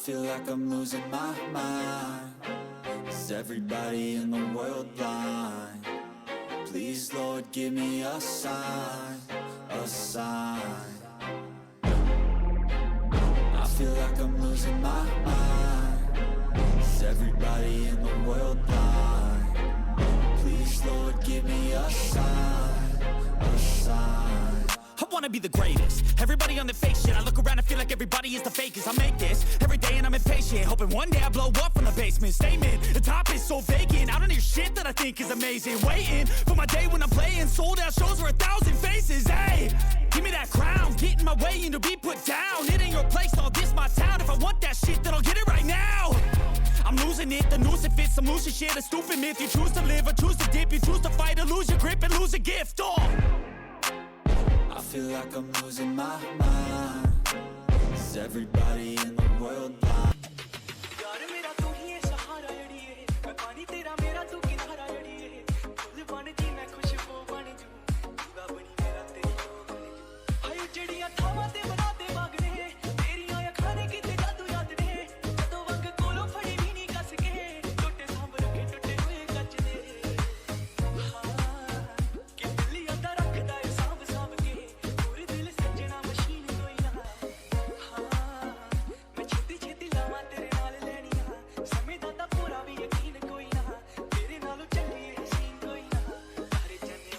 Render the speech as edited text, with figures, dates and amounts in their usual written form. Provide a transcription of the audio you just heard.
feel like I'm losing my mind. Is everybody in the world blind? Please, Lord, give me a sign, a sign. I feel like I'm losing my mind. Is everybody in the world blind? Please, Lord, give me a sign, a sign. I wanna be the greatest. Everybody on the fake shit. I look around and feel like everybody is the fakest. I make this every day and I'm impatient, hoping one day I blow up from the basement. Statement, the top is so vacant. I don't hear shit that I think is amazing. Waiting for my day when I'm playing sold out shows for 1,000 faces. Hey, give me that crown, get in my way and to be put down. It ain't your place, all this my town. If I want that shit, then I'll get it right now. I'm losing it, the noose it fits. I'm losing shit, a stupid myth. You choose to live or choose to dip. You choose to fight or lose your grip and lose a gift. I feel like I'm losing my mind. Is everybody in the world blind?